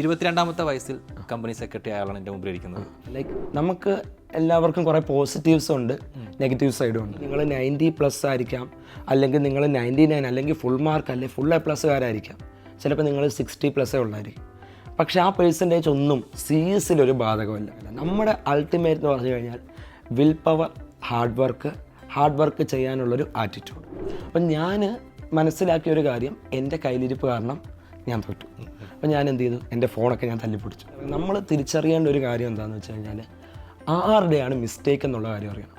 22ാമത്തെ വയസ്സിൽ company secretary ആയാലാണ് എൻ്റെ മുമ്പിൽ ഇരിക്കുന്നത്. ലൈക്ക് നമുക്ക് എല്ലാവർക്കും കുറേ പോസിറ്റീവ്സും ഉണ്ട്, നെഗറ്റീവ് സൈഡും ഉണ്ട്. നിങ്ങൾ 90+ ആയിരിക്കാം, അല്ലെങ്കിൽ നിങ്ങൾ 99, അല്ലെങ്കിൽ ഫുൾ മാർക്ക്, അല്ലെങ്കിൽ ഫുൾ A+കാരായിരിക്കാം. ചിലപ്പോൾ നിങ്ങൾ 60+ ഉള്ളായിരിക്കും. പക്ഷേ ആ പെർസെൻറ്റേജ് ഒന്നും CS ഒരു ബാധകമല്ല. നമ്മുടെ അൾട്ടിമേറ്റ് എന്ന് പറഞ്ഞു കഴിഞ്ഞാൽ വിൽ പവർ, ഹാർഡ് വർക്ക് ചെയ്യാനുള്ളൊരു ആറ്റിറ്റ്യൂഡ്. അപ്പം ഞാൻ മനസ്സിലാക്കിയ ഒരു കാര്യം, എൻ്റെ കയ്യിലിരിപ്പ് കാരണം ഞാൻ തോറ്റു. അപ്പം ഞാൻ എന്ത് ചെയ്തു, എൻ്റെ ഫോണൊക്കെ ഞാൻ തല്ലിപ്പിടിച്ചു. നമ്മൾ തിരിച്ചറിയേണ്ട ഒരു കാര്യം എന്താണെന്ന് വെച്ച് കഴിഞ്ഞാൽ ആരുടെയാണ് മിസ്റ്റേക്ക് എന്നുള്ള കാര്യം അറിയണം.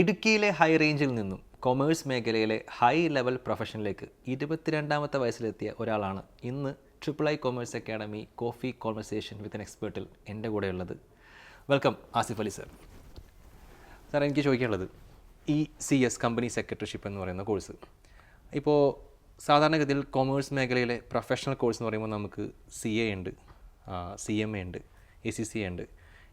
ഇടുക്കിയിലെ ഹൈ റേഞ്ചിൽ നിന്നും കൊമേഴ്സ് മേഖലയിലെ ഹൈ ലെവൽ പ്രൊഫഷനിലേക്ക് 22ാമത്തെ വയസ്സിലെത്തിയ ഒരാളാണ് ഇന്ന് III commerce academy coffee conversation with an എക്സ്പേർട്ടിൽ എൻ്റെ കൂടെ ഉള്ളത്. Welcome Asif Ali sir. Sir, എനിക്ക് ചോദിക്കാനുള്ളത്, ഈ CS കമ്പനി സെക്രട്ടറിഷിപ്പ് എന്ന് പറയുന്ന കോഴ്സ്, ഇപ്പോൾ സാധാരണഗതിയിൽ കൊമേഴ്സ് മേഖലയിലെ പ്രൊഫഷണൽ കോഴ്സ് എന്ന് പറയുമ്പോൾ നമുക്ക് CA ഉണ്ട്, CMA ഉണ്ട്, ACCA ഉണ്ട്.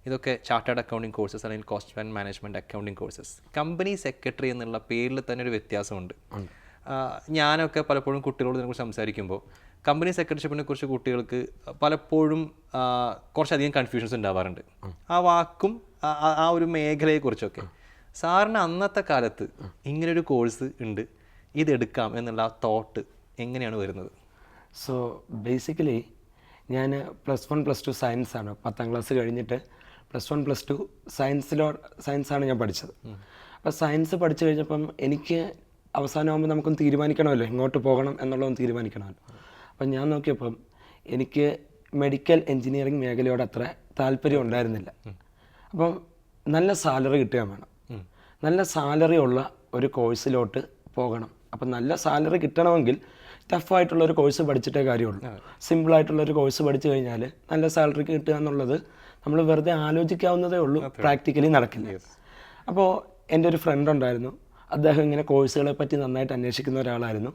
ഇതൊക്കെ ചാർട്ടേഡ് അക്കൗണ്ടിങ് കോഴ്സസ് അല്ലെങ്കിൽ cost and management accounting courses. Company secretary എന്നുള്ള പേരിൽ തന്നെ ഒരു വ്യത്യാസമുണ്ട്. ഞാനൊക്കെ പലപ്പോഴും കുട്ടികളോട് ഇതിനെക്കുറിച്ച് സംസാരിക്കുമ്പോൾ കമ്പനി സെക്രട്ടറിഷിപ്പിനെ കുറിച്ച് കുട്ടികൾക്ക് പലപ്പോഴും കുറച്ചധികം കൺഫ്യൂഷൻസ് ഉണ്ടാവാറുണ്ട്, ആ വാക്കും ആ ഒരു മേഖലയെക്കുറിച്ചൊക്കെ. സാറിന് അന്നത്തെ കാലത്ത് ഇങ്ങനൊരു കോഴ്സ് ഉണ്ട്, ഇതെടുക്കാം എന്നുള്ള ആ തോട്ട് എങ്ങനെയാണ് വരുന്നത്? സോ ബേസിക്കലി ഞാൻ +1 +2 സയൻസാണ്. 10ാം ക്ലാസ് കഴിഞ്ഞിട്ട് +1 +2 സയൻസാണ് ഞാൻ പഠിച്ചത്. അപ്പോൾ സയൻസ് പഠിച്ചു കഴിഞ്ഞപ്പം എനിക്ക് അവസാനമാകുമ്പോൾ നമുക്കൊന്ന് തീരുമാനിക്കണമല്ലോ, ഇങ്ങോട്ട് പോകണം എന്നുള്ളതൊന്ന് തീരുമാനിക്കണമല്ലോ. അപ്പം ഞാൻ നോക്കിയപ്പം എനിക്ക് മെഡിക്കൽ എൻജിനീയറിംഗ് മേഖലയോട് അത്ര താല്പര്യം ഉണ്ടായിരുന്നില്ല. അപ്പം നല്ല സാലറി കിട്ടുകയും വേണം, നല്ല സാലറി ഉള്ള ഒരു കോഴ്സിലോട്ട് പോകണം. അപ്പം നല്ല സാലറി കിട്ടണമെങ്കിൽ ടഫായിട്ടുള്ളൊരു കോഴ്സ് പഠിച്ചിട്ടേ കാര്യമുള്ളൂ. സിമ്പിളായിട്ടുള്ളൊരു കോഴ്സ് പഠിച്ചു കഴിഞ്ഞാൽ നല്ല സാലറി കിട്ടുക എന്നുള്ളത് നമ്മൾ വെറുതെ ആലോചിക്കാവുന്നതേ ഉള്ളൂ, പ്രാക്ടിക്കലി നടക്കില്ല. അപ്പോൾ എൻ്റെ ഒരു ഫ്രണ്ട് ഉണ്ടായിരുന്നു, അദ്ദേഹം ഇങ്ങനെ കോഴ്സുകളെ പറ്റി നന്നായിട്ട് അന്വേഷിക്കുന്ന ഒരാളായിരുന്നു.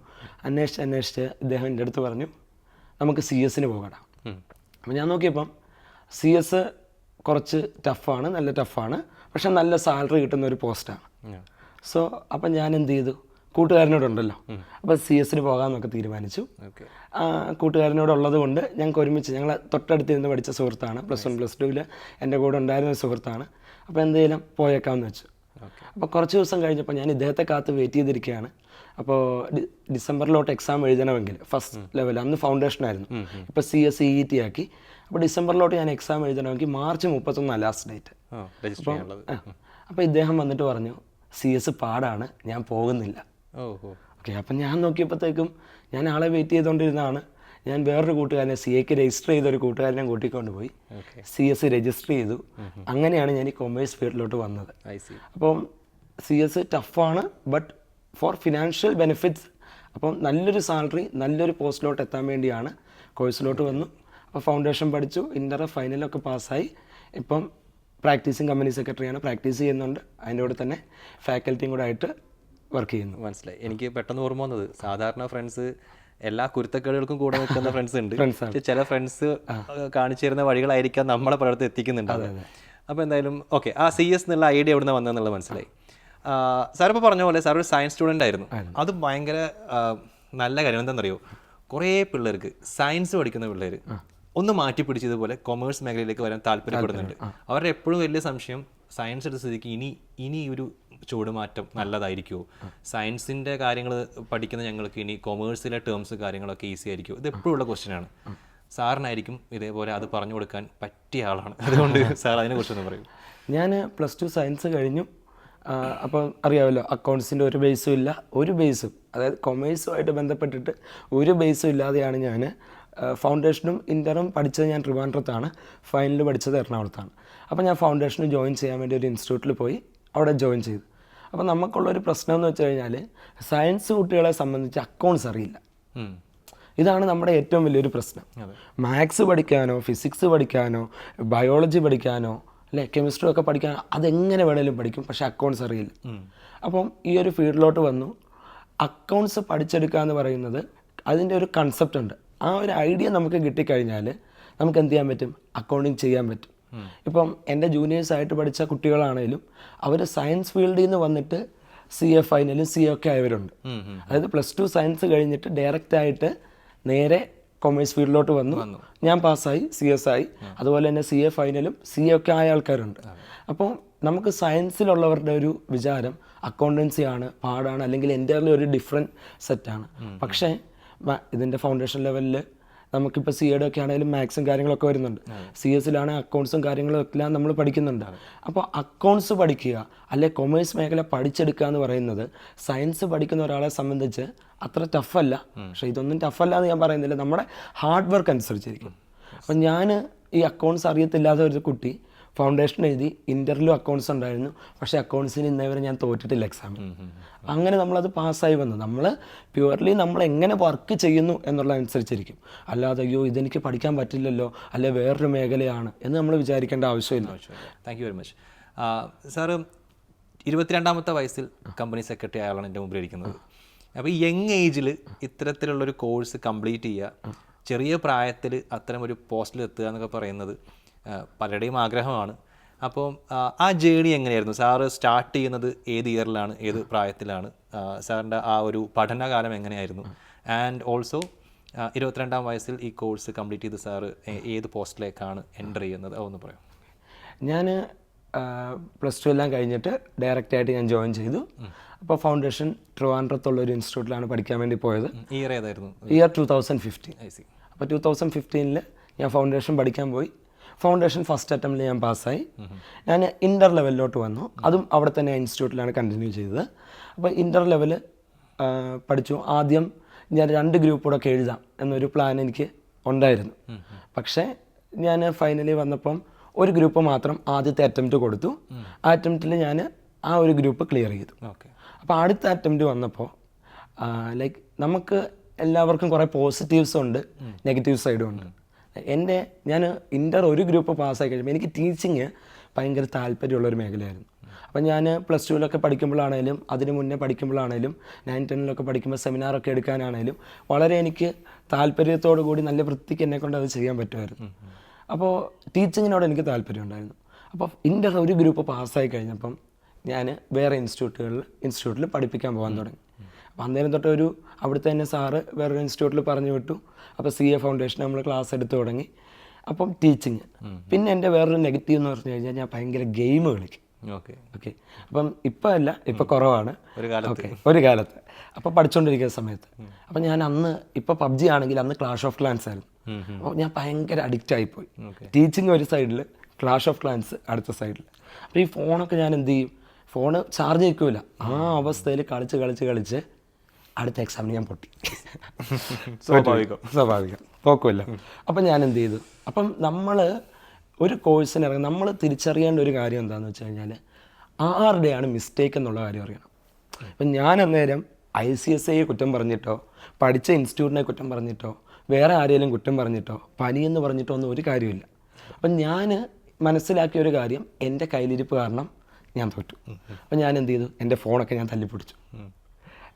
അന്വേഷിച്ച് ഇദ്ദേഹം എൻ്റെ അടുത്ത് പറഞ്ഞു, നമുക്ക് CS പോകണം. അപ്പോൾ ഞാൻ നോക്കിയപ്പം CS കുറച്ച് ടഫാണ്, നല്ല ടഫാണ്, പക്ഷെ നല്ല സാലറി കിട്ടുന്ന ഒരു പോസ്റ്റാണ്. സോ അപ്പം ഞാൻ എന്ത് ചെയ്തു, കൂട്ടുകാരനോടുണ്ടല്ലോ, അപ്പോൾ CS പോകാമെന്നൊക്കെ തീരുമാനിച്ചു. കൂട്ടുകാരനോടുള്ളത് കൊണ്ട് ഞങ്ങൾക്ക് ഒരുമിച്ച്, ഞങ്ങൾ തൊട്ടടുത്ത് നിന്ന് പഠിച്ച സുഹൃത്താണ്, +1 +2 എൻ്റെ കൂടെ ഉണ്ടായിരുന്ന സുഹൃത്താണ്. അപ്പോൾ എന്തെങ്കിലും പോയേക്കാമെന്ന് വെച്ചു. അപ്പോൾ കുറച്ച് ദിവസം കഴിഞ്ഞപ്പോൾ ഞാൻ ഇദ്ദേഹത്തെ കാത്ത് വെയിറ്റ് ചെയ്തിരിക്കുകയാണ്. അപ്പോൾ ഡിസംബറിലോട്ട് എക്സാം എഴുതണമെങ്കിൽ ഫസ്റ്റ് ലെവൽ, അന്ന് ഫൗണ്ടേഷനായിരുന്നു, ഇപ്പോൾ CS CET ആക്കി. അപ്പോൾ ഡിസംബറിലോട്ട് ഞാൻ എക്സാം എഴുതണമെങ്കിൽ മാർച്ച് 31 ലാസ്റ്റ് ഡേറ്റ്. അപ്പോൾ ഇദ്ദേഹം വന്നിട്ട് പറഞ്ഞു, CS പാടാണ്, ഞാൻ പോകുന്നില്ല. ഓക്കെ, അപ്പം ഞാൻ നോക്കിയപ്പോഴത്തേക്കും ഞാൻ ആളെ വെയിറ്റ് ചെയ്തുകൊണ്ടിരുന്നതാണ്. ഞാൻ വേറൊരു കൂട്ടുകാരനെ CAക്ക് രജിസ്റ്റർ ചെയ്തൊരു കൂട്ടുകാരനെ കൂട്ടിക്കൊണ്ട് പോയി CS രജിസ്റ്റർ ചെയ്തു. അങ്ങനെയാണ് ഞാൻ ഈ കൊമേഴ്സ് ഫീൽഡിലോട്ട് വന്നത്. അപ്പം CS ടഫാണ്, ബട്ട് ഫോർ ഫിനാൻഷ്യൽ ബെനിഫിറ്റ്സ്, അപ്പം നല്ലൊരു സാലറി, നല്ലൊരു പോസ്റ്റിലോട്ട് എത്താൻ വേണ്ടിയാണ് കോഴ്സിലോട്ട് വന്നു. അപ്പോൾ ഫൗണ്ടേഷൻ പഠിച്ചു, ഇൻ്റർ ഫൈനലൊക്കെ പാസ്സായി. ഇപ്പം പ്രാക്ടീസിങ് കമ്പനി സെക്രട്ടറിയാണ്, പ്രാക്ടീസ് ചെയ്യുന്നുണ്ട്. അതിൻ്റെ കൂടെ തന്നെ ഫാക്കൽറ്റിയും കൂടെ ആയിട്ട് വർക്ക് ചെയ്യുന്നു. മനസ്സിലായി. എനിക്ക് പെട്ടെന്ന് ഓർമ്മ വന്നത്, സാധാരണ ഫ്രണ്ട്സ് എല്ലാ കുരുത്തക്കേടുകൾക്കും കൂടെ നിൽക്കുന്ന ഫ്രണ്ട്സ് ഉണ്ട്, ചില ഫ്രണ്ട്സ് കാണിച്ചു തരുന്ന വഴികളായിരിക്കാം നമ്മളെ പലയിടത്ത് എത്തിക്കുന്നുണ്ട്. അപ്പോൾ എന്തായാലും ഓക്കെ, ആ CS എന്നുള്ള ഐഡിയ എവിടെ നിന്ന് വന്നതെന്നുള്ളത് മനസ്സിലായി. സാർ ഇപ്പോൾ പറഞ്ഞ പോലെ സാർ ഒരു സയൻസ് സ്റ്റുഡൻ്റ് ആയിരുന്നു. അത് ഭയങ്കര നല്ല കാര്യം. എന്താണെന്നറിയോ, കുറേ പിള്ളേർക്ക്, സയൻസ് പഠിക്കുന്ന പിള്ളേർ ഒന്ന് മാറ്റി പിടിച്ചതുപോലെ കൊമേഴ്സ് മേഖലയിലേക്ക് വരാൻ താല്പര്യപ്പെടുന്നുണ്ട്. അവരുടെ എപ്പോഴും വലിയ സംശയം, സയൻസ് എടുത്ത സ്ഥിതിക്ക് ഇനി ഒരു ചുവടുമാറ്റം നല്ലതായിരിക്കുമോ, സയൻസിൻ്റെ കാര്യങ്ങൾ പഠിക്കുന്ന ഞങ്ങൾക്ക് ഇനി കൊമേഴ്സിലെ ടേംസ് കാര്യങ്ങളൊക്കെ ഈസി ആയിരിക്കുമോ, ഇത് എപ്പോഴും ഉള്ള ക്വസ്റ്റ്യനാണ്. സാറിനായിരിക്കും ഇതേപോലെ അത് പറഞ്ഞു കൊടുക്കാൻ പറ്റിയ ആളാണ്. അതുകൊണ്ട് സാർ അതിനെക്കുറിച്ചൊന്ന് പറയും. ഞാൻ +2 സയൻസ് കഴിഞ്ഞു. അപ്പോൾ അറിയാമല്ലോ, അക്കൗണ്ട്സിൻ്റെ ഒരു ബേസും ഇല്ല, ഒരു ബേസും, അതായത് കൊമേഴ്സുമായിട്ട് ബന്ധപ്പെട്ടിട്ട് ഒരു ബേസും ഇല്ലാതെയാണ് ഞാൻ ഫൗണ്ടേഷനും ഇൻ്ററും പഠിച്ചത്. ഞാൻ ട്രിവാൻഡ്രത്താണ്, ഫൈനൽ പഠിച്ചത് എറണാകുളത്താണ്. അപ്പോൾ ഞാൻ ഫൗണ്ടേഷന് ജോയിൻ ചെയ്യാൻ വേണ്ടി ഒരു ഇൻസ്റ്റിറ്റ്യൂട്ടിൽ പോയി, അവിടെ ജോയിൻ ചെയ്തു. അപ്പോൾ നമുക്കുള്ളൊരു പ്രശ്നം എന്ന് വെച്ച് കഴിഞ്ഞാൽ, സയൻസ് കുട്ടികളെ സംബന്ധിച്ച് അക്കൗണ്ട്സ് അറിയില്ല. ഇതാണ് നമ്മുടെ ഏറ്റവും വലിയൊരു പ്രശ്നം. മാത്സ് പഠിക്കാനോ, ഫിസിക്സ് പഠിക്കാനോ, ബയോളജി പഠിക്കാനോ, അല്ലെ കെമിസ്ട്രി ഒക്കെ പഠിക്കാനോ, അതെങ്ങനെ വേണേലും പഠിക്കും, പക്ഷെ അക്കൗണ്ട്സ് അറിയില്ല. അപ്പം ഈ ഒരു ഫീൽഡിലോട്ട് വന്നു. അക്കൗണ്ട്സ് പഠിച്ചെടുക്കുക എന്ന് പറയുന്നത് അതിൻ്റെ ഒരു കൺസെപ്റ്റ് ഉണ്ട്. ആ ഒരു ഐഡിയ നമുക്ക് കിട്ടിക്കഴിഞ്ഞാൽ നമുക്ക് എന്ത് ചെയ്യാൻ പറ്റും, അക്കൗണ്ടിങ് ചെയ്യാൻ പറ്റും. ഇപ്പം എൻ്റെ ജൂനിയേഴ്സായിട്ട് പഠിച്ച കുട്ടികളാണേലും അവർ സയൻസ് ഫീൽഡിൽ നിന്ന് വന്നിട്ട് CA ഫൈനലും CA ഒക്കെ ആയവരുണ്ട്. അതായത് +2 സയൻസ് കഴിഞ്ഞിട്ട് ഡയറക്റ്റായിട്ട് നേരെ കൊമേഴ്സ് ഫീൽഡിലോട്ട് വന്നു. ഞാൻ പാസ്സായി, CS ആയി. അതുപോലെ തന്നെ CA ഫൈനലും CA ഒക്കെ ആയ ആൾക്കാരുണ്ട്. അപ്പോൾ നമുക്ക് സയൻസിലുള്ളവരുടെ ഒരു വിചാരം അക്കൗണ്ടൻസി ആണ്, പാടാണ്, അല്ലെങ്കിൽ എൻ്റയർലി ഒരു ഡിഫറെൻറ്റ് സെറ്റാണ്. പക്ഷേ ഇതിൻ്റെ ഫൗണ്ടേഷൻ ലെവലിൽ നമുക്കിപ്പോൾ CAയുടെ ഒക്കെ ആണെങ്കിലും മാത്സും കാര്യങ്ങളൊക്കെ വരുന്നുണ്ട്. CS-ലാണ് അക്കൗണ്ട്സും കാര്യങ്ങളും എല്ലാം നമ്മൾ പഠിക്കുന്നുണ്ട്. അപ്പോൾ അക്കൗണ്ട്സ് പഠിക്കുക അല്ലെ കൊമേഴ്സ് മേഖല പഠിച്ചെടുക്കുക എന്ന് പറയുന്നത് സയൻസ് പഠിക്കുന്ന ഒരാളെ സംബന്ധിച്ച് അത്ര ടഫല്ല. പക്ഷേ ഇതൊന്നും ടഫല്ല എന്ന് ഞാൻ പറയുന്നില്ല, നമ്മുടെ ഹാർഡ് വർക്ക് അനുസരിച്ചിരിക്കും. അപ്പം ഞാൻ ഈ അക്കൗണ്ട്സ് അറിയത്തില്ലാത്ത ഒരു കുട്ടി ഫൗണ്ടേഷൻ എഴുതി, ഇൻ്റർവ്യൂ അക്കൗണ്ട്സ് ഉണ്ടായിരുന്നു, പക്ഷേ അക്കൗണ്ട്സിന് ഇന്നേവരെ ഞാൻ തോറ്റിട്ടില്ല എക്സാമിൽ. അങ്ങനെ നമ്മളത് പാസ്സായി വന്നു. നമ്മൾ പ്യുവർലി നമ്മൾ എങ്ങനെ വർക്ക് ചെയ്യുന്നു എന്നുള്ളതനുസരിച്ചിരിക്കും. അല്ലാതെ അയ്യോ ഇതെനിക്ക് പഠിക്കാൻ പറ്റില്ലല്ലോ, അല്ലെ വേറൊരു മേഖലയാണ് എന്ന് നമ്മൾ വിചാരിക്കേണ്ട ആവശ്യമില്ല. Thank you very much. Sir 22ാമത്തെ വയസ്സിൽ കമ്പനി സെക്രട്ടറി ആയാലാണ് എൻ്റെ മുമ്പിൽ ഇരിക്കുന്നത്. അപ്പോൾ ഈ യങ് ഏജിൽ ഇത്തരത്തിലുള്ളൊരു കോഴ്സ് കംപ്ലീറ്റ് ചെയ്യുക, ചെറിയ പ്രായത്തിൽ അത്തരം ഒരു പോസ്റ്റിൽ എത്തുക എന്നൊക്കെ പറയുന്നത് പലരുടെയും ആഗ്രഹമാണ്. അപ്പോൾ ആ ജേണി എങ്ങനെയായിരുന്നു? സാറ് സ്റ്റാർട്ട് ചെയ്യുന്നത് ഏത് ഇയറിലാണ്, ഏത് പ്രായത്തിലാണ്? സാറിൻ്റെ ആ ഒരു പഠനകാലം എങ്ങനെയായിരുന്നു? ആൻഡ് ഓൾസോ 22ാം വയസ്സിൽ ഈ കോഴ്സ് കംപ്ലീറ്റ് ചെയ്ത് സാറ് ഏത് പോസ്റ്റിലേക്കാണ് എൻ്റർ ചെയ്യുന്നത്? അതൊന്ന് പറയാം. ഞാൻ +2 എല്ലാം കഴിഞ്ഞിട്ട് ഡയറക്റ്റായിട്ട് ഞാൻ ജോയിൻ ചെയ്തു. അപ്പോൾ ഫൗണ്ടേഷൻ ട്രിവാൻഡ്രത്തുള്ളൊരു ഇൻസ്റ്റിറ്റ്യൂട്ടിലാണ് പഠിക്കാൻ വേണ്ടി പോയത്. ഇയർ ഏതായിരുന്നു? ഇയർ 2015. അപ്പോൾ 2015 ഞാൻ ഫൗണ്ടേഷൻ പഠിക്കാൻ പോയി. ഫൗണ്ടേഷൻ ഫസ്റ്റ് അറ്റംപ്റ്റിൽ ഞാൻ പാസ്സായി. ഞാൻ ഇൻ്റർ ലെവലിലോട്ട് വന്നു. അതും അവിടെ തന്നെ ഇൻസ്റ്റിറ്റ്യൂട്ടിലാണ് കണ്ടിന്യൂ ചെയ്തത്. അപ്പോൾ ഇൻ്റർ ലെവൽ പഠിച്ചു. ആദ്യം ഞാൻ 2 ഗ്രൂപ്പുകളൊക്കെ എഴുതാം എന്നൊരു പ്ലാൻ എനിക്ക് ഉണ്ടായിരുന്നു. പക്ഷേ ഞാൻ ഫൈനലി വന്നപ്പം ഒരു ഗ്രൂപ്പ് മാത്രം ആദ്യത്തെ അറ്റംപ്റ്റ് കൊടുത്തു. ആ അറ്റംപ്റ്റിൽ ഞാൻ ആ ഒരു ഗ്രൂപ്പ് ക്ലിയർ ചെയ്തു. അപ്പോൾ അടുത്ത അറ്റംപ്റ്റ് വന്നപ്പോൾ ലൈക്ക് നമുക്ക് എല്ലാവർക്കും കുറേ പോസിറ്റീവ്സും ഉണ്ട്, നെഗറ്റീവ് സൈഡും ഉണ്ട്. ഞാൻ ഇൻ്റർ ഒരു ഗ്രൂപ്പ് പാസ്സായി കഴിയുമ്പോൾ എനിക്ക് ടീച്ചിങ് ഭയങ്കര താല്പര്യമുള്ളൊരു മേഖലയായിരുന്നു. അപ്പം ഞാൻ +2 പഠിക്കുമ്പോഴാണേലും അതിന് മുന്നേ പഠിക്കുമ്പോഴാണേലും 9, 10 പഠിക്കുമ്പോൾ സെമിനാറൊക്കെ എടുക്കാനാണേലും വളരെ എനിക്ക് താല്പര്യത്തോടു കൂടി നല്ല വൃത്തിക്ക് എന്നെക്കൊണ്ട് അത് ചെയ്യാൻ പറ്റുമായിരുന്നു. അപ്പോൾ ടീച്ചിങ്ങിനോട് എനിക്ക് താല്പര്യം ഉണ്ടായിരുന്നു. അപ്പോൾ ഇൻ്റർ ഒരു ഗ്രൂപ്പ് പാസ്സായി കഴിഞ്ഞപ്പം ഞാൻ വേറെ ഇൻസ്റ്റിറ്റ്യൂട്ടിൽ പഠിപ്പിക്കാൻ പോകാൻ തുടങ്ങി. അപ്പോൾ അന്നേരം തൊട്ട് അവിടുത്തെ തന്നെ സാറ് വേറൊരു ഇൻസ്റ്റിറ്റ്യൂട്ടിൽ പറഞ്ഞു വിട്ടു. അപ്പോൾ CA ഫൗണ്ടേഷൻ നമ്മൾ ക്ലാസ് എടുത്ത് തുടങ്ങി. അപ്പം ടീച്ചിങ്. പിന്നെ എൻ്റെ വേറൊരു നെഗറ്റീവ് എന്ന് പറഞ്ഞു കഴിഞ്ഞാൽ ഞാൻ ഭയങ്കര ഗെയിം കളിക്കും. ഓക്കെ. അപ്പം ഇപ്പം അല്ല, ഇപ്പം കുറവാണ്. ഒരു കാലത്ത് അപ്പോൾ പഠിച്ചുകൊണ്ടിരിക്കുന്ന സമയത്ത് അപ്പം ഞാൻ അന്ന് ഇപ്പോൾ PUBG ആണെങ്കിൽ അന്ന് ക്ലാഷ് ഓഫ് ക്ലാൻസ് ആയിരുന്നു. അപ്പോൾ ഞാൻ ഭയങ്കര അഡിക്റ്റ് ആയിപ്പോയി. ടീച്ചിങ് ഒരു സൈഡിൽ, ക്ലാഷ് ഓഫ് ക്ലാൻസ് അടുത്ത സൈഡിൽ. അപ്പോൾ ഈ ഫോണൊക്കെ ഞാൻ എന്ത് ചെയ്യും, ഫോണ് ചാർജ് വയ്ക്കൂല. ആ അവസ്ഥയിൽ കളിച്ച് അടുത്ത എക്സാമിന് ഞാൻ പൊട്ടി. സ്വാഭാവികം പോക്കുമല്ലോ. അപ്പം ഞാൻ എന്ത് ചെയ്തു, അപ്പം നമ്മൾ ഒരു കോഴ്സിന് ഇറങ്ങി നമ്മൾ തിരിച്ചറിയേണ്ട ഒരു കാര്യം എന്താണെന്ന് വെച്ച് കഴിഞ്ഞാൽ ആരുടെയാണ് മിസ്റ്റേക്ക് എന്നുള്ള കാര്യം അറിയണം. അപ്പം ഞാൻ അന്നേരം ICSIയെ കുറ്റം പറഞ്ഞിട്ടോ പഠിച്ച ഇൻസ്റ്റിറ്റ്യൂട്ടിനെ കുറ്റം പറഞ്ഞിട്ടോ വേറെ ആരെങ്കിലും കുറ്റം പറഞ്ഞിട്ടോ പനിയെന്ന് പറഞ്ഞിട്ടോ ഒന്നും ഒരു കാര്യമില്ല. അപ്പം ഞാൻ മനസ്സിലാക്കിയ ഒരു കാര്യം, എൻ്റെ കയ്യിലിരിപ്പ് കാരണം ഞാൻ തോറ്റു. അപ്പം ഞാൻ എന്ത് ചെയ്തു, എൻ്റെ ഫോണൊക്കെ ഞാൻ തല്ലിപ്പൊട്ടിച്ചു.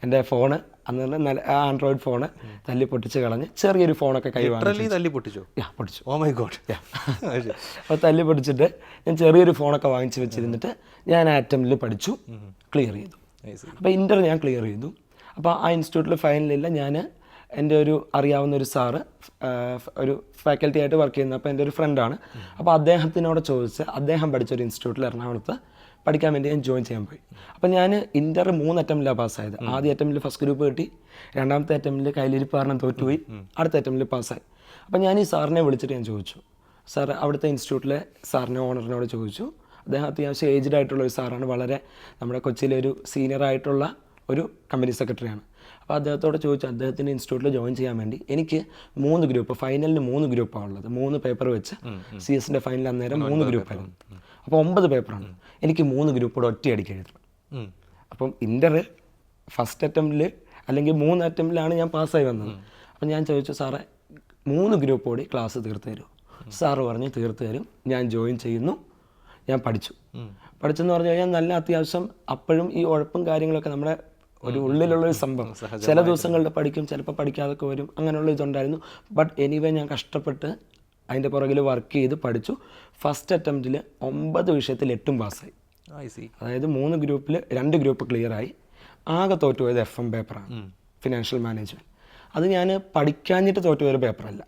എൻ്റെ ഫോണ് അന്ന് നല്ല ആൻഡ്രോയിഡ് ഫോണ് തല്ലിപ്പൊട്ടിച്ച് കളഞ്ഞ് ചെറിയൊരു ഫോണൊക്കെ കൈ പൊട്ടിച്ചു. Oh my God. അപ്പോൾ തല്ലിപ്പൊട്ടിച്ചിട്ട് ഞാൻ ചെറിയൊരു ഫോണൊക്കെ വാങ്ങിച്ച് വെച്ചിരുന്നിട്ട് ഞാൻ അറ്റംപ്റ്റിൽ പഠിച്ചു, ക്ലിയർ ചെയ്തു. അപ്പോൾ ഇൻ്റർ ഞാൻ ക്ലിയർ ചെയ്തു. അപ്പോൾ ആ ഇൻസ്റ്റിറ്റ്യൂട്ടിൽ ഫൈനലില്ല. ഞാൻ എൻ്റെ ഒരു അറിയാവുന്ന ഒരു സാറ് ഒരു ഫാക്കൽറ്റി ആയിട്ട് വർക്ക് ചെയ്യുന്നത്, അപ്പോൾ എൻ്റെ ഒരു ഫ്രണ്ടാണ്. അപ്പോൾ അദ്ദേഹത്തിനോട് ചോദിച്ച് അദ്ദേഹം പഠിച്ചൊരു ഇൻസ്റ്റിറ്റ്യൂട്ടിൽ എറണാകുളത്ത് പഠിക്കാൻ വേണ്ടി ഞാൻ ജോയിൻ ചെയ്യാൻ പോയി. അപ്പം ഞാൻ ഇൻ്റർ 3 അറ്റംപ്റ്റിലാണ് പാസ്സായത്. ആദ്യ അറ്റംപ്റ്റിൽ ഫസ്റ്റ് ഗ്രൂപ്പ് കിട്ടി, രണ്ടാമത്തെ അറ്റംപ്റ്റിൽ കയ്യിലിരിപ്പ് കാരണം തോറ്റുപോയി, അടുത്ത അറ്റംപ്റ്റിൽ പാസ്സായി. അപ്പം ഞാൻ ഈ സാറിനെ വിളിച്ചിട്ട് ഞാൻ ചോദിച്ചു, സാർ അവിടുത്തെ ഇൻസ്റ്റിറ്റ്യൂട്ടിലെ സാറിനെ ഓണറിനോട് ചോദിച്ചു. അദ്ദേഹം അത്യാവശ്യം ഏജ്ഡ് ആയിട്ടുള്ള ഒരു സാറാണ്, വളരെ നമ്മുടെ കൊച്ചിയിലെ ഒരു സീനിയർ ആയിട്ടുള്ള ഒരു കമ്പനി സെക്രട്ടറിയാണ്. അപ്പോൾ അദ്ദേഹത്തോട് ചോദിച്ചു, അദ്ദേഹത്തിൻ്റെ ഇൻസ്റ്റിറ്റ്യൂട്ടിൽ ജോയിൻ ചെയ്യാൻ വേണ്ടി എനിക്ക് 3 ഗ്രൂപ്പ്, ഫൈനലിന് 3 ഗ്രൂപ്പാണ് ഉള്ളത്, 3 പേപ്പർ വെച്ച്. CS-ൻ്റെ ഫൈനൽ അന്നേരം 3 ഗ്രൂപ്പായിരുന്നു. അപ്പോൾ 9 പേപ്പറാണ്. എനിക്ക് 3 ഗ്രൂപ്പോടെ ഒറ്റയടിക്ക് എഴുതണം. അപ്പം ഇൻ്റർ ഫസ്റ്റ് അറ്റംപ്റ്റിൽ അല്ലെങ്കിൽ 3 അറ്റംപ്റ്റിലാണ് ഞാൻ പാസ്സായി വന്നത്. അപ്പം ഞാൻ ചോദിച്ചു, സാറേ 3 ഗ്രൂപ്പോടെ ക്ലാസ് തീർത്ത് തരുമോ? സാറ് പറഞ്ഞ് തീർത്ത് തരും, ഞാൻ ജോയിൻ ചെയ്യുന്നു. ഞാൻ പഠിച്ചെന്ന് പറഞ്ഞു കഴിഞ്ഞാൽ നല്ല അത്യാവശ്യം അപ്പോഴും ഈ ഉഴപ്പും കാര്യങ്ങളൊക്കെ നമ്മുടെ ഒരു ഉള്ളിലുള്ളൊരു സംഭവം. ചില ദിവസങ്ങളിൽ പഠിക്കും, ചിലപ്പോൾ പഠിക്കാതൊക്കെ വരും, അങ്ങനെയുള്ള ഇതുണ്ടായിരുന്നു. ബട്ട് എനിവേ ഞാൻ കഷ്ടപ്പെട്ട് അതിൻ്റെ പുറകിൽ വർക്ക് ചെയ്ത് പഠിച്ചു. ഫസ്റ്റ് അറ്റംപ്റ്റിൽ 9 വിഷയത്തിൽ 8 പാസ്സായി. അതായത് 3 ഗ്രൂപ്പിൽ 2 ഗ്രൂപ്പ് ക്ലിയറായി. ആകെ തോറ്റുപോയത് FM പേപ്പറാണ്, ഫിനാൻഷ്യൽ മാനേജ്മെൻറ്റ്. അത് ഞാൻ പഠിക്കാഞ്ഞിട്ട് തോറ്റുപോയൊരു പേപ്പറല്ല.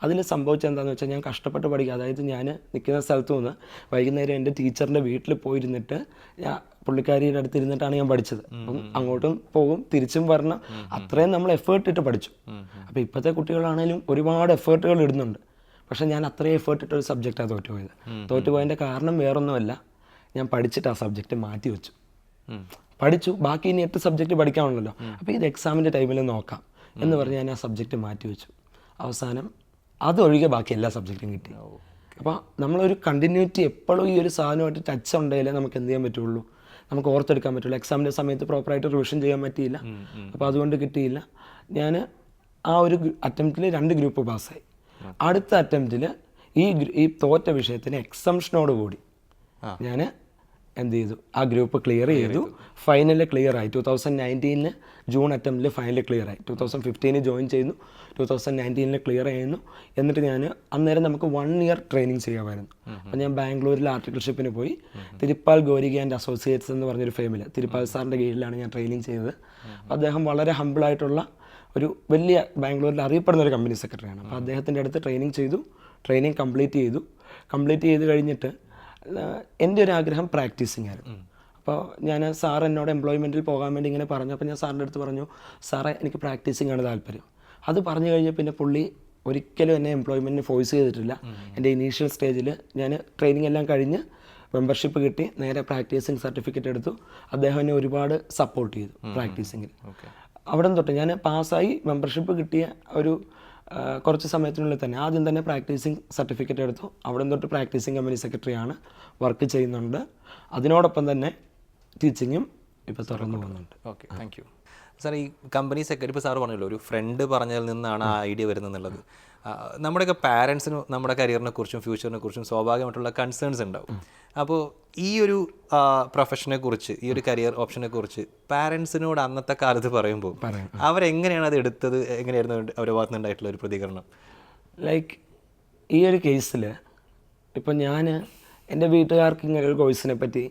അതിൽ സംഭവിച്ചത് എന്താണെന്ന് വെച്ചാൽ ഞാൻ കഷ്ടപ്പെട്ട് പഠിക്കുക. അതായത് ഞാൻ നിൽക്കുന്ന സ്ഥലത്തു നിന്ന് വൈകുന്നേരം എൻ്റെ ടീച്ചറിൻ്റെ വീട്ടിൽ പോയിരുന്നിട്ട് പുള്ളിക്കാരിയുടെ അടുത്ത് ഇരുന്നിട്ടാണ് ഞാൻ പഠിച്ചത്. അപ്പം അങ്ങോട്ടും പോകും തിരിച്ചും വരണം, അത്രയും നമ്മൾ എഫേർട്ട് ഇട്ട് പഠിച്ചു. അപ്പോൾ ഇപ്പോഴത്തെ കുട്ടികളാണേലും ഒരുപാട് എഫേർട്ടുകൾ ഇടുന്നുണ്ട്. പക്ഷേ ഞാൻ അത്രയും എഫേർട്ട് ഇട്ടൊരു സബ്ജക്റ്റാണ് തോറ്റുപോയത്. തോറ്റുപോയതിൻ്റെ കാരണം വേറൊന്നുമല്ല, ഞാൻ പഠിച്ചിട്ട് ആ സബ്ജക്റ്റ് മാറ്റി വെച്ചു. പഠിച്ചു, ബാക്കി ഇനി 8 സബ്ജക്റ്റ് പഠിക്കാനുണ്ടല്ലോ, അപ്പോൾ ഇത് എക്സാമിൻ്റെ ടൈമിൽ നോക്കാം എന്ന് പറഞ്ഞ് ഞാൻ ആ സബ്ജക്റ്റ് മാറ്റി വെച്ചു. അവസാനം അതൊഴികെ ബാക്കി എല്ലാ സബ്ജക്റ്റും കിട്ടി. അപ്പോൾ നമ്മളൊരു കണ്ടിന്യൂറ്റി എപ്പോഴും ഈ ഒരു സാധനമായിട്ട് ടച്ച് ഉണ്ടെങ്കിലേ നമുക്ക് എന്ത് ചെയ്യാൻ പറ്റുള്ളൂ, നമുക്ക് ഓർത്തെടുക്കാൻ പറ്റുള്ളൂ. എക്സാമിൻ്റെ സമയത്ത് പ്രോപ്പറായിട്ട് റിവിഷൻ ചെയ്യാൻ പറ്റിയില്ല, അപ്പോൾ അതുകൊണ്ട് കിട്ടിയില്ല. ഞാൻ ആ ഒരു അറ്റംപ്റ്റിൽ 2 ഗ്രൂപ്പ് പാസ്സായി. അടുത്ത അറ്റംപ്റ്റിൽ ഈ തോറ്റ വിഷയത്തിന് എക്സംഷനോട് കൂടി ഞാൻ എന്ത് ചെയ്തു, ആ ഗ്രൂപ്പ് ക്ലിയർ ചെയ്തു. ഫൈനലിൽ ക്ലിയർ ആയി. 2019 ജൂൺ അറ്റംപ്റ്റിൽ ഫൈനലിൽ ക്ലിയർ ആയി. 2015 ജോയിൻ ചെയ്യുന്നു, 2019 ക്ലിയർ ചെയ്യുന്നു. എന്നിട്ട് ഞാൻ അന്നേരം നമുക്ക് 1 ഇയർ ട്രെയിനിങ് ചെയ്യാമായിരുന്നു. അപ്പോൾ ഞാൻ ബാംഗ്ലൂരിൽ ആർട്ടിക്കിൾഷിപ്പിന് പോയി. തിരുപ്പാൽ ഗോരിക ആൻഡ് അസോസിയേറ്റ്സ് എന്ന് പറഞ്ഞൊരു ഫേമിൽ തിരുപ്പാൽ സാറിൻ്റെ കീഴിലാണ് ഞാൻ ട്രെയിനിങ് ചെയ്തത്. അദ്ദേഹം വളരെ ഹമ്പിളായിട്ടുള്ള ഒരു വലിയ ബാംഗ്ലൂരിൽ അറിയപ്പെടുന്ന ഒരു കമ്പനി സെക്രട്ടറിയാണ്. അപ്പോൾ അദ്ദേഹത്തിൻ്റെ അടുത്ത് ട്രെയിനിങ് ചെയ്തു. ട്രെയിനിങ് കംപ്ലീറ്റ് ചെയ്ത് കഴിഞ്ഞിട്ട് എൻ്റെ ഒരു ആഗ്രഹം പ്രാക്ടീസിങ് ആയിരുന്നു. അപ്പോൾ ഞാൻ സാർ എന്നോട് എംപ്ലോയ്മെൻറ്റിൽ പോകാൻ വേണ്ടി ഇങ്ങനെ പറഞ്ഞു. അപ്പോൾ ഞാൻ സാറിൻ്റെ അടുത്ത് പറഞ്ഞു, സാറേ എനിക്ക് പ്രാക്ടീസിങ് ആണ് താല്പര്യം. അത് പറഞ്ഞു കഴിഞ്ഞാൽ പിന്നെ പുള്ളി ഒരിക്കലും എന്നെ എംപ്ലോയ്മെൻറ്റിന് ഫോഴ്സ് ചെയ്തിട്ടില്ല. എൻ്റെ ഇനീഷ്യൽ സ്റ്റേജിൽ ഞാൻ ട്രെയിനിങ് എല്ലാം കഴിഞ്ഞ് മെമ്പർഷിപ്പ് കിട്ടി, നേരെ പ്രാക്ടീസിങ് സർട്ടിഫിക്കറ്റ് എടുത്തു. അദ്ദേഹം എന്നെ ഒരുപാട് സപ്പോർട്ട് ചെയ്തു പ്രാക്ടീസിങ്ങിൽ. അവിടെ തൊട്ട് ഞാൻ പാസ്സായി. മെമ്പർഷിപ്പ് കിട്ടിയ ഒരു കുറച്ച് സമയത്തിനുള്ളിൽ തന്നെ ആദ്യം തന്നെ പ്രാക്ടീസിങ് സർട്ടിഫിക്കറ്റ് എടുത്തു. അവിടെ തൊട്ട് പ്രാക്ടീസിങ് കമ്പനി സെക്രട്ടറിയാണ്, വർക്ക് ചെയ്യുന്നുണ്ട്. അതിനോടൊപ്പം തന്നെ ടീച്ചിങ്ങും ഇപ്പോൾ തുറന്നു പോകുന്നുണ്ട്. Okay, thank you sir. ഈ കമ്പനി സെക്രട്ടറി ഇപ്പോൾ സാറ് പറഞ്ഞല്ലോ, ഒരു ഫ്രണ്ട് പറഞ്ഞതിൽ നിന്നാണ് ആ ഐഡിയ വരുന്നതെന്നുള്ളത്. നമ്മുടെയൊക്കെ പാരൻസിനും നമ്മുടെ കരിയറിനെ കുറിച്ചും ഫ്യൂച്ചറിനെ കുറിച്ചും സ്വാഭാവികമായിട്ടുള്ള കൺസേൺസ് ഉണ്ടാവും. അപ്പോൾ ഈ ഒരു പ്രൊഫഷനെ കുറിച്ച്, ഈ ഒരു കരിയർ ഓപ്ഷനെ കുറിച്ച് പാരൻസിനോട് അന്നത്തെ കാലത്ത് പറയുമ്പോൾ അവരെങ്ങനെയാണ് അത് എടുത്തത്? എങ്ങനെയായിരുന്നു അവരുടെ ഭാഗത്ത് നിന്നുണ്ടായിട്ടുള്ള ഒരു പ്രതികരണം? ലൈക്ക് ഈ ഒരു കേസിൽ ഇപ്പം ഞാൻ എൻ്റെ വീട്ടുകാർക്ക് ഇങ്ങനെ ഒരു കോഴ്സിനെ പറ്റി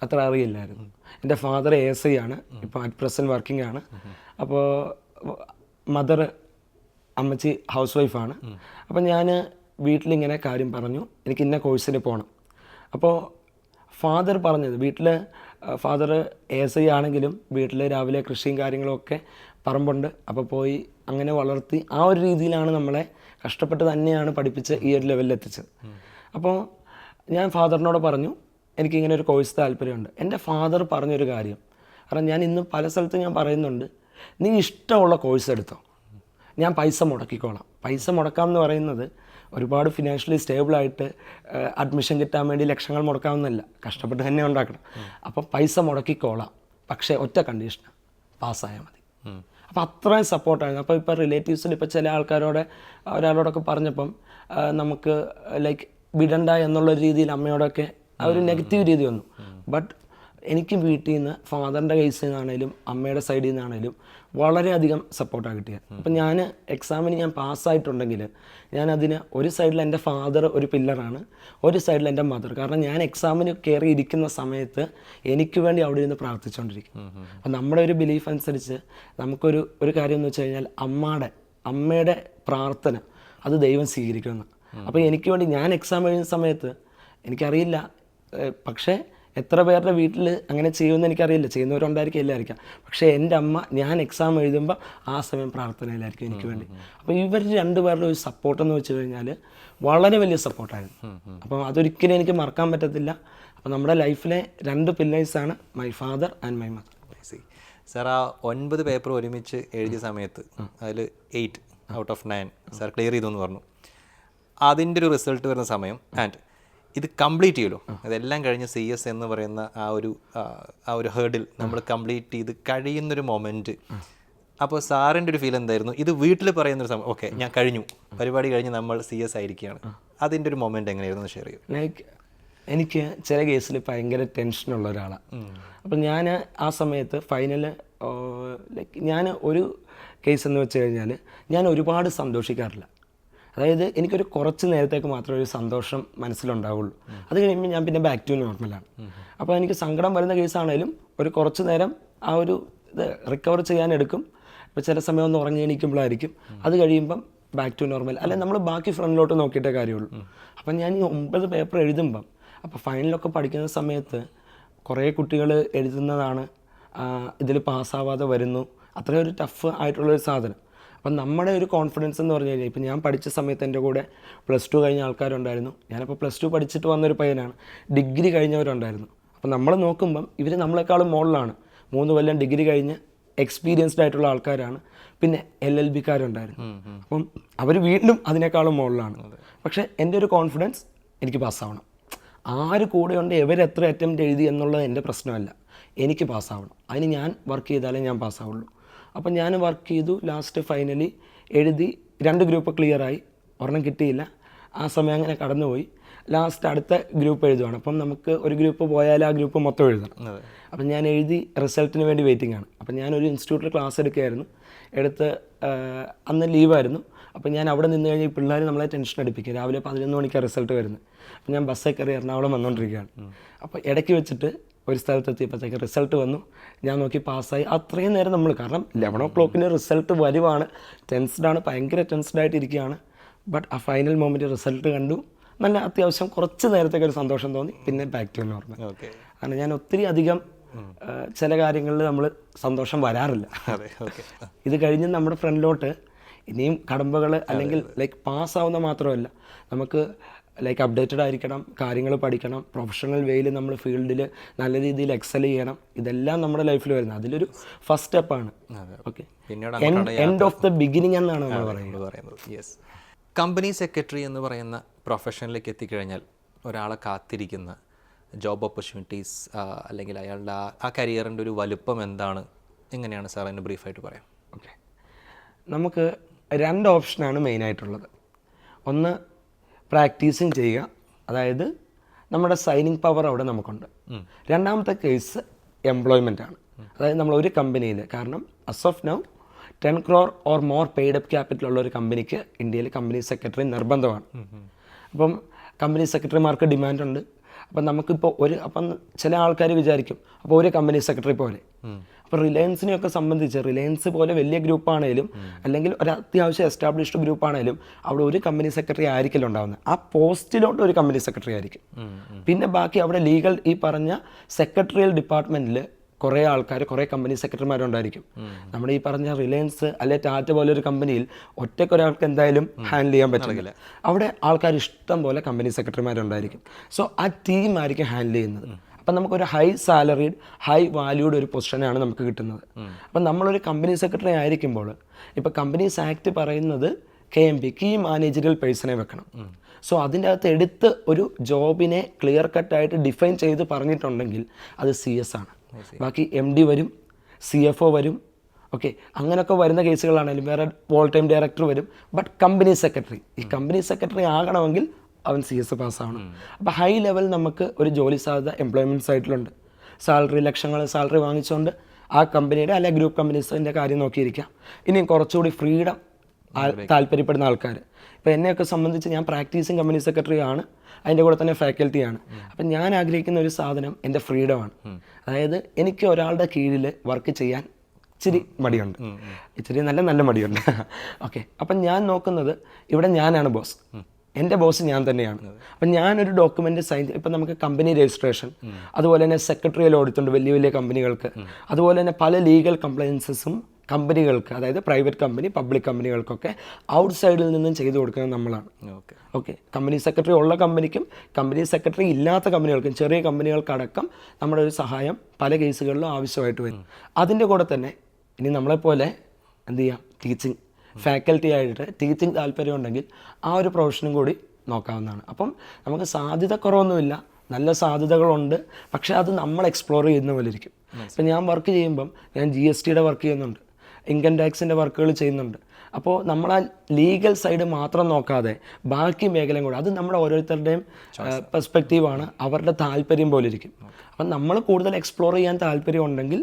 അത്ര അറിയില്ലായിരുന്നു. എൻ്റെ ഫാദർ ASI ആണ്, ഇപ്പോൾ അറ്റ് പ്രസൻറ്റ് വർക്കിംഗ് ആണ്. അപ്പോൾ മദർ അമ്മച്ചി ഹൗസ് വൈഫാണ്. അപ്പം ഞാൻ വീട്ടിലിങ്ങനെ കാര്യം പറഞ്ഞു, എനിക്ക് ഇന്ന കോഴ്സിന് പോകണം. അപ്പോൾ ഫാദർ പറഞ്ഞത്, വീട്ടിൽ ഫാദർ ASI ആണെങ്കിലും വീട്ടിൽ രാവിലെ കൃഷിയും കാര്യങ്ങളൊക്കെ പറമ്പുണ്ട്, അപ്പോൾ പോയി അങ്ങനെ വളർത്തി ആ ഒരു രീതിയിലാണ് നമ്മളെ കഷ്ടപ്പെട്ട് തന്നെയാണ് പഠിപ്പിച്ച് ഈ ഒരു ലെവലിൽ എത്തിച്ചത്. അപ്പോൾ ഞാൻ ഫാദറിനോട് പറഞ്ഞു എനിക്കിങ്ങനെ ഒരു കോഴ്സ് താല്പര്യമുണ്ട്. എൻ്റെ ഫാദർ പറഞ്ഞൊരു കാര്യം, കാരണം ഞാൻ ഇന്ന് പല സ്ഥലത്തും ഞാൻ പറയുന്നുണ്ട്, നീ ഇഷ്ടമുള്ള കോഴ്സ് എടുത്തോ, ഞാൻ പൈസ മുടക്കിക്കോളാം. പൈസ മുടക്കാം എന്ന് പറയുന്നത് ഒരുപാട് ഫിനാൻഷ്യലി സ്റ്റേബിളായിട്ട് അഡ്മിഷൻ കിട്ടാൻ വേണ്ടി ലക്ഷങ്ങൾ മുടക്കാവുന്നതല്ല, കഷ്ടപ്പെട്ട് തന്നെ ഉണ്ടാക്കണം. അപ്പം പൈസ മുടക്കിക്കോളാം, പക്ഷേ ഒറ്റ കണ്ടീഷൻ, പാസ്സായാൽ മതി. അപ്പോൾ അത്രയും സപ്പോർട്ടായിരുന്നു. അപ്പോൾ ഇപ്പോൾ റിലേറ്റീവ്സിൽ ഇപ്പോൾ ചില ഒരാളോടൊക്കെ പറഞ്ഞപ്പം നമുക്ക് ലൈക്ക് വിടണ്ട എന്നുള്ള രീതിയിൽ അമ്മയോടൊക്കെ ആ ഒരു നെഗറ്റീവ് രീതി വന്നു. ബട്ട് എനിക്ക് വീട്ടിൽ നിന്ന് ഫാദറിൻ്റെ കേസിൽ നിന്നാണേലും അമ്മയുടെ സൈഡിൽ നിന്നാണേലും വളരെയധികം സപ്പോർട്ടാണ് കിട്ടിയത്. അപ്പം ഞാൻ എക്സാമിന് ഞാൻ പാസ്സായിട്ടുണ്ടെങ്കിൽ ഞാനതിന് ഒരു സൈഡിൽ എൻ്റെ ഫാദർ ഒരു പില്ലറാണ്, ഒരു സൈഡിൽ എൻ്റെ മദർ. കാരണം ഞാൻ എക്സാമിന് കയറി ഇരിക്കുന്ന സമയത്ത് എനിക്ക് വേണ്ടി അവിടെ ഇരുന്ന് പ്രാർത്ഥിച്ചുകൊണ്ടിരിക്കും. അപ്പം നമ്മുടെ ഒരു ബിലീഫ് അനുസരിച്ച് നമുക്കൊരു കാര്യം എന്ന് വെച്ച് കഴിഞ്ഞാൽ അമ്മയുടെ പ്രാർത്ഥന അത് ദൈവം സ്വീകരിക്കുമെന്ന്. അപ്പോൾ എനിക്ക് വേണ്ടി ഞാൻ എക്സാം എഴുതുന്ന സമയത്ത് എനിക്കറിയില്ല, പക്ഷേ എത്ര പേരുടെ വീട്ടിൽ അങ്ങനെ ചെയ്യുമെന്ന് എനിക്കറിയില്ല, ചെയ്യുന്നവരുണ്ടായിരിക്കും, എല്ലായിരിക്കാം. പക്ഷേ എൻ്റെ അമ്മ ഞാൻ എക്സാം എഴുതുമ്പോൾ ആ സമയം പ്രാർത്ഥനയിലായിരിക്കും എനിക്ക് വേണ്ടി. അപ്പോൾ ഇവർ രണ്ടുപേരുടെ ഒരു സപ്പോർട്ടെന്ന് വെച്ച് കഴിഞ്ഞാൽ വളരെ വലിയ സപ്പോർട്ടായിരുന്നു. അപ്പം അതൊരിക്കലും എനിക്ക് മറക്കാൻ പറ്റത്തില്ല. അപ്പോൾ നമ്മുടെ ലൈഫിലെ 2 പില്ലേഴ്സാണ് my father and my mother. Sir ആ 9 പേപ്പർ ഒരുമിച്ച് എഴുതിയ സമയത്ത് അതിൽ 8 ഔട്ട് ഓഫ് 9 സാർ ക്ലിയർ ചെയ്തു എന്ന് പറഞ്ഞു. അതിൻ്റെ ഒരു റിസൾട്ട് വരുന്ന സമയം ആൻഡ് ഇത് കംപ്ലീറ്റ് ചെയ്യുമല്ലോ, അതെല്ലാം കഴിഞ്ഞ് CS എന്ന് പറയുന്ന ആ ഒരു ഹേർഡിൽ നമ്മൾ കംപ്ലീറ്റ് ചെയ്ത് കഴിയുന്നൊരു മൊമെൻറ്റ്, അപ്പോൾ സാറിൻ്റെ ഒരു ഫീൽ എന്തായിരുന്നു? ഇത് വീട്ടിൽ പറയുന്നൊരു സമയം, ഓക്കെ ഞാൻ കഴിഞ്ഞു, പരിപാടി കഴിഞ്ഞ് നമ്മൾ CS ആയിരിക്കുകയാണ്, അതിൻ്റെ ഒരു മൊമെൻറ്റ് എങ്ങനെയായിരുന്നു ഷെയർ ചെയ്യും? ലൈക്ക് എനിക്ക് ചില കേസിൽ ഭയങ്കര ടെൻഷനുള്ള ഒരാളാണ്. അപ്പം ഞാൻ ആ സമയത്ത് ഫൈനൽ ലൈക്ക് ഞാൻ ഒരു കേസ് എന്ന് വെച്ച് കഴിഞ്ഞാൽ ഞാൻ ഒരുപാട് സന്തോഷിക്കാറില്ല. അതായത് എനിക്കൊരു കുറച്ച് നേരത്തേക്ക് മാത്രമേ ഒരു സന്തോഷം മനസ്സിലുണ്ടാവുള്ളൂ. അത് കഴിയുമ്പോൾ ഞാൻ പിന്നെ ബാക്ക് ടു നോർമലാണ്. അപ്പോൾ എനിക്ക് സങ്കടം വരുന്ന കേസാണേലും ഒരു കുറച്ച് നേരം ആ ഒരു ഇത് റിക്കവർ ചെയ്യാൻ എടുക്കും. ഇപ്പോൾ ചില സമയം ഒന്ന് ഉറങ്ങി എണീക്കുമ്പോഴായിരിക്കും, അത് കഴിയുമ്പം ബാക്ക് ടു നോർമൽ. അല്ലെങ്കിൽ നമ്മൾ ബാക്കി ഫ്രണ്ടിലോട്ട് നോക്കിയിട്ടേ കാര്യമുള്ളൂ. അപ്പം ഞാൻ ഈ 9 പേപ്പർ എഴുതുമ്പം, അപ്പോൾ ഫൈനലൊക്കെ പഠിക്കുന്ന സമയത്ത് കുറേ കുട്ടികൾ എഴുതുന്നതാണ് ഇതിൽ പാസ്സാവാതെ വരുന്നു, അത്രയും ഒരു ടഫ് ആയിട്ടുള്ളൊരു സാധനം. അപ്പം നമ്മുടെ ഒരു കോൺഫിഡൻസ് എന്ന് പറഞ്ഞു കഴിഞ്ഞാൽ, ഇപ്പം ഞാൻ പഠിച്ച സമയത്ത് എൻ്റെ കൂടെ +2 കഴിഞ്ഞ ആൾക്കാരുണ്ടായിരുന്നു. ഞാനപ്പോൾ +2 പഠിച്ചിട്ട് വന്നൊരു പയ്യനാണ്. ഡിഗ്രി കഴിഞ്ഞവരുണ്ടായിരുന്നു. അപ്പം നമ്മൾ നോക്കുമ്പം ഇവർ നമ്മളെക്കാളും മുകളിലാണ്. 3 കൊല്ലം ഡിഗ്രി കഴിഞ്ഞ് എക്സ്പീരിയൻസ്ഡ് ആയിട്ടുള്ള ആൾക്കാരാണ്. പിന്നെ LLB-കാരുണ്ടായിരുന്നു. അപ്പം അവർ വീണ്ടും അതിനേക്കാളും മുകളിലാണ്. പക്ഷേ എൻ്റെ ഒരു കോൺഫിഡൻസ് എനിക്ക് പാസ്സാവണം. ആര് കൂടെയുണ്ട്, എവരെത്ര അറ്റംപ്റ്റ് എഴുതി എന്നുള്ളത് എൻ്റെ പ്രശ്നമല്ല, എനിക്ക് പാസ്സാവണം. അതിന് ഞാൻ വർക്ക് ചെയ്താലേ ഞാൻ പാസ്സാവുള്ളൂ. അപ്പം ഞാൻ വർക്ക് ചെയ്തു. ലാസ്റ്റ് ഫൈനലി എഴുതി 2 ഗ്രൂപ്പ് ക്ലിയറായി, ഒരെണ്ണം കിട്ടിയില്ല. ആ സമയം അങ്ങനെ കടന്നുപോയി. ലാസ്റ്റ് അടുത്ത ഗ്രൂപ്പ് എഴുതുവാണ്. അപ്പം നമുക്ക് ഒരു ഗ്രൂപ്പ് പോയാൽ ആ ഗ്രൂപ്പ് മൊത്തം എഴുതണം. അപ്പം ഞാൻ എഴുതി റിസൾട്ടിന് വേണ്ടി വെയിറ്റിംഗ് ആണ്. അപ്പം ഞാനൊരു ഇൻസ്റ്റിറ്റ്യൂട്ടിൽ ക്ലാസ് എടുക്കുകയായിരുന്നു. അന്ന് ലീവായിരുന്നു. അപ്പം ഞാൻ അവിടെ നിന്ന് കഴിഞ്ഞാൽ ഈ പിള്ളേർ നമ്മളെ ടെൻഷൻ അടിപ്പിക്കും. രാവിലെ 11 മണിക്കാണ് റിസൾട്ട് വരുന്നത്. അപ്പം ഞാൻ ബസ്സിൽ കയറി എറണാകുളം വന്നുകൊണ്ടിരിക്കുകയാണ്. അപ്പോൾ ഇടയ്ക്ക് വെച്ചിട്ട് ഒരു സ്ഥലത്തെത്തിയപ്പോഴത്തേക്ക് റിസൾട്ട് വന്നു. ഞാൻ നോക്കി പാസ്സായി. അത്രയും നേരം നമ്മൾ, കാരണം 11 o'clock റിസൾട്ട് വരുവാണ്, ടെൻസ്ഡാണ്, ഭയങ്കര ടെൻസ്ഡായിട്ടിരിക്കുകയാണ്. ബട്ട് ആ ഫൈനൽ മൊമെൻറ്റ് റിസൾട്ട് കണ്ടു. നല്ല അത്യാവശ്യം കുറച്ച് നേരത്തേക്ക് ഒരു സന്തോഷം തോന്നി. പിന്നെ ബാക്ക് ടു നോർമൽ. കാരണം ഞാൻ ഒത്തിരി അധികം ചില കാര്യങ്ങളിൽ നമ്മൾ സന്തോഷം വരാറില്ല. ഇത് കഴിഞ്ഞ് നമ്മുടെ ഫ്രണ്ടിലോട്ട് ഇനിയും കടമ്പകൾ, അല്ലെങ്കിൽ ലൈക്ക് പാസ്സാവുന്ന മാത്രമല്ല, നമുക്ക് ലൈക്ക് അപ്ഡേറ്റഡ് ആയിരിക്കണം, കാര്യങ്ങൾ പഠിക്കണം, പ്രൊഫഷണൽ വേയിൽ നമ്മൾ ഫീൽഡിൽ നല്ല രീതിയിൽ എക്സൽ ചെയ്യണം. ഇതെല്ലാം നമ്മുടെ ലൈഫിൽ വരുന്നത് അതിലൊരു ഫസ്റ്റ് സ്റ്റെപ്പാണ്. Okay, end of the beginning എന്നാണ് നമ്മൾ പറയുന്നത്. യെസ്. കമ്പനി സെക്രട്ടറി എന്ന് പറയുന്ന പ്രൊഫഷനിലേക്ക് എത്തിക്കഴിഞ്ഞാൽ ഒരാളെ കാത്തിരിക്കുന്ന ജോബ് ഓപ്പർച്യൂണിറ്റീസ്, അല്ലെങ്കിൽ അയാളുടെ ആ കരിയറിൻ്റെ ഒരു വലുപ്പം എന്താണ്, എങ്ങനെയാണ് സാർ അതിന് ബ്രീഫായിട്ട് പറയാം? ഓക്കെ, നമുക്ക് 2 ഓപ്ഷനാണ് മെയിനായിട്ടുള്ളത്. ഒന്ന് പ്രാക്ടീസിങ് ചെയ്യുക, അതായത് നമ്മുടെ സൈനിങ് പവർ അവിടെ നമുക്കുണ്ട്. രണ്ടാമത്തെ കേസ് എംപ്ലോയ്മെൻ്റ് ആണ്. അതായത് നമ്മൾ ഒരു കമ്പനിയിൽ, കാരണം as of now 10 crore or more paid up capital ഉള്ള ഒരു കമ്പനിക്ക് ഇന്ത്യയിൽ കമ്പനി സെക്രട്ടറി നിർബന്ധമാണ്. അപ്പം കമ്പനി സെക്രട്ടറിമാർക്ക് ഡിമാൻഡുണ്ട്. അപ്പം നമുക്കിപ്പോൾ അപ്പം ചില ആൾക്കാർ വിചാരിക്കും അപ്പോൾ ഒരു കമ്പനി സെക്രട്ടറി പോലെ. അപ്പോൾ റിലയൻസിനെയൊക്കെ സംബന്ധിച്ച്, റിലയൻസ് പോലെ വലിയ ഗ്രൂപ്പാണേലും അല്ലെങ്കിൽ ഒരു അത്യാവശ്യം എസ്റ്റാബ്ലിഷ്ഡ് ഗ്രൂപ്പാണേലും അവിടെ ഒരു കമ്പനി സെക്രട്ടറി ആയിരിക്കില്ല ഉണ്ടാവുന്നത്. ആ പോസ്റ്റിലോട്ട് ഒരു കമ്പനി സെക്രട്ടറി ആയിരിക്കും. പിന്നെ ബാക്കി അവിടെ ലീഗൽ, ഈ പറഞ്ഞ സെക്രട്ടറിയൽ ഡിപ്പാർട്ട്മെൻറ്റിൽ കുറേ ആൾക്കാർ, കുറേ കമ്പനി സെക്രട്ടറിമാരുണ്ടായിരിക്കും. നമ്മുടെ ഈ പറഞ്ഞ റിലയൻസ് അല്ലെ ടാറ്റ പോലെ ഒരു കമ്പനിയിൽ ഒറ്റയ്ക്കൊരാൾക്ക് എന്തായാലും ഹാൻഡിൽ ചെയ്യാൻ പറ്റില്ല. അവിടെ ആൾക്കാർ ഇഷ്ടം പോലെ കമ്പനി സെക്രട്ടറിമാരുണ്ടായിരിക്കും. സോ ആ ടീം ആയിരിക്കും ഹാൻഡിൽ ചെയ്യുന്നത്. അപ്പം നമുക്കൊരു ഹൈ സാലറീഡ്, ഹൈ വാല്യൂഡ് ഒരു പൊസിഷനാണ് നമുക്ക് കിട്ടുന്നത്. അപ്പം നമ്മളൊരു കമ്പനി സെക്രട്ടറി ആയിരിക്കുമ്പോൾ, ഇപ്പോൾ കമ്പനീസ് ആക്ട് പറയുന്നത് KMP, കീ മാനേജറിയൽ പേഴ്സണെ വെക്കണം. സോ അതിൻ്റെ അകത്ത് എടുത്ത് ഒരു ജോബിനെ ക്ലിയർ കട്ടായിട്ട് ഡിഫൈൻ ചെയ്ത് പറഞ്ഞിട്ടുണ്ടെങ്കിൽ അത് CS ആണ്. ബാക്കി MD വരും, CFO വരും. ഓക്കെ, അങ്ങനെയൊക്കെ വരുന്ന കേസുകളാണെങ്കിലും വേറെ വോൾ ടൈം ഡയറക്ടർ വരും. ബട്ട് കമ്പനി സെക്രട്ടറി, ഈ കമ്പനി സെക്രട്ടറി ആകണമെങ്കിൽ അവൻ CS പാസ്സാവണം. അപ്പോൾ ഹൈ ലെവൽ നമുക്ക് ഒരു ജോലി സാധ്യത എംപ്ലോയ്മെൻറ്റ് സൈറ്റിലുണ്ട്. സാലറി, ലക്ഷങ്ങൾ സാലറി വാങ്ങിച്ചുകൊണ്ട് ആ കമ്പനിയുടെ അല്ലെ ഗ്രൂപ്പ് കമ്പനീസിൻ്റെ കാര്യം നോക്കിയിരിക്കാം. ഇനിയും കുറച്ചുകൂടി ഫ്രീഡം താല്പര്യപ്പെടുന്ന ആൾക്കാർ, ഇപ്പോൾ എന്നെയൊക്കെ സംബന്ധിച്ച് ഞാൻ പ്രാക്ടീസിങ് കമ്പനി സെക്രട്ടറി ആണ്, അതിൻ്റെ കൂടെ തന്നെ ഫാക്കൽറ്റിയാണ്. അപ്പം ഞാൻ ആഗ്രഹിക്കുന്ന ഒരു സാധനം എൻ്റെ ഫ്രീഡമാണ്. അതായത് എനിക്ക് ഒരാളുടെ കീഴിൽ വർക്ക് ചെയ്യാൻ ഇച്ചിരി മടിയുണ്ട്, ഇച്ചിരി നല്ല മടിയുണ്ട്. ഓക്കെ, അപ്പം ഞാൻ നോക്കുന്നത് ഇവിടെ ഞാനാണ് ബോസ്, എൻ്റെ ബോസ് ഞാൻ തന്നെയാണ്. അപ്പം ഞാനൊരു ഡോക്യുമെൻ്റ് സൈൻ, ഇപ്പം നമുക്ക് കമ്പനി രജിസ്ട്രേഷൻ, അതുപോലെ തന്നെ സെക്രട്ടറിയൽ ഓഡിറ്റ് ഉണ്ട് വലിയ വലിയ കമ്പനികൾക്ക്, അതുപോലെ തന്നെ പല ലീഗൽ കംപ്ലയൻസസും കമ്പനികൾക്ക്, അതായത് പ്രൈവറ്റ് കമ്പനി, പബ്ലിക് കമ്പനികൾക്കൊക്കെ ഔട്ട് സൈഡിൽ നിന്നും ചെയ്തു കൊടുക്കുന്നത് നമ്മളാണ്. ഓക്കെ, കമ്പനി സെക്രട്ടറി ഉള്ള കമ്പനിക്കും കമ്പനി സെക്രട്ടറി ഇല്ലാത്ത കമ്പനികൾക്കും, ചെറിയ കമ്പനികൾക്കടക്കം നമ്മുടെ ഒരു സഹായം പല കേസുകളിലും ആവശ്യമായിട്ട് വരും. അതിൻ്റെ കൂടെ തന്നെ ഇനി നമ്മളെപ്പോലെ എന്ത് ചെയ്യാം, ടീച്ചിങ് ഫാക്കൽറ്റി ആയിട്ട് ടീച്ചിങ് താല്പര്യമുണ്ടെങ്കിൽ ആ ഒരു പ്രൊഫഷനും കൂടി നോക്കാവുന്നതാണ്. അപ്പം നമുക്ക് സാധ്യത കുറവൊന്നുമില്ല, നല്ല സാധ്യതകളുണ്ട്. പക്ഷേ അത് നമ്മൾ എക്സ്പ്ലോർ ചെയ്യുന്ന പോലെ ഇരിക്കും. ഇപ്പം ഞാൻ വർക്ക് ചെയ്യുമ്പം ഞാൻ GSTയുടെ വർക്ക് ചെയ്യുന്നുണ്ട്, ഇൻകം ടാക്സിൻ്റെ വർക്കുകൾ ചെയ്യുന്നുണ്ട്. അപ്പോൾ നമ്മൾ ആ ലീഗൽ സൈഡ് മാത്രം നോക്കാതെ ബാക്കി മേഖലയും കൂടെ, അത് നമ്മുടെ ഓരോരുത്തരുടെയും പെർസ്പെക്റ്റീവാണ്, അവരുടെ താല്പര്യം പോലെ ഇരിക്കും. അപ്പം നമ്മൾ കൂടുതൽ എക്സ്പ്ലോർ ചെയ്യാൻ താല്പര്യം ഉണ്ടെങ്കിൽ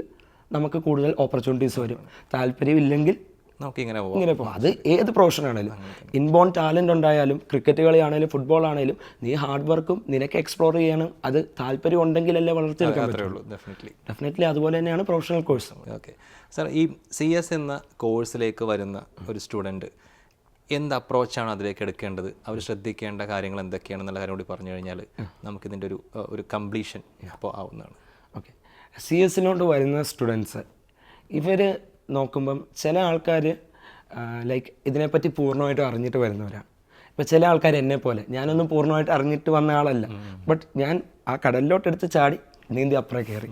നമുക്ക് കൂടുതൽ ഓപ്പർച്യൂണിറ്റീസ് വരും. താല്പര്യമില്ലെങ്കിൽ നമുക്കിങ്ങനെ പോകാം. ഇങ്ങനെ പോകും. അത് ഏത് പ്രൊഫഷൻ ആണെങ്കിലും, ഇൻബോൺ ടാലൻ്റ് ഉണ്ടായാലും, ക്രിക്കറ്റ് കളിയാണെങ്കിലും ഫുട്ബോൾ ആണെങ്കിലും, നീ ഹാർഡ് വർക്കും നിനക്ക് എക്സ്പ്ലോർ ചെയ്യാനും അത് താല്പര്യം ഉണ്ടെങ്കിലല്ലേ വളർത്തിയെടുക്കാൻ പറ്റുള്ളൂ. ഡെഫിനറ്റ്ലി അതുപോലെ തന്നെയാണ് പ്രൊഫഷണൽ കോഴ്സ്. ഓക്കെ സാർ, ഈ CS എന്ന കോഴ്സിലേക്ക് വരുന്ന ഒരു സ്റ്റുഡൻറ്റ് എന്ത് അപ്രോച്ചാണ് അതിലേക്ക് എടുക്കേണ്ടത്, അവർ ശ്രദ്ധിക്കേണ്ട കാര്യങ്ങൾ എന്തൊക്കെയാണെന്നുള്ള കാര്യം കൂടി പറഞ്ഞു കഴിഞ്ഞാൽ നമുക്കിതിൻ്റെ ഒരു കംപ്ലീഷൻ അപ്പോൾ ആവുന്നതാണ്. ഓക്കെ, CS വരുന്ന സ്റ്റുഡൻസ് ഇവർ നോക്കുമ്പം ചില ആൾക്കാർ ലൈക്ക് ഇതിനെപ്പറ്റി പൂർണ്ണമായിട്ടും അറിഞ്ഞിട്ട് വരുന്നവരാണ്. ഇപ്പോൾ ചില ആൾക്കാർ എന്നെ പോലെ, ഞാനൊന്നും പൂർണ്ണമായിട്ട് അറിഞ്ഞിട്ട് വന്ന ആളല്ല, ബട്ട് ഞാൻ ആ കടലിലോട്ടെടുത്ത് ചാടി നീന്തി അപ്പുറം കയറി.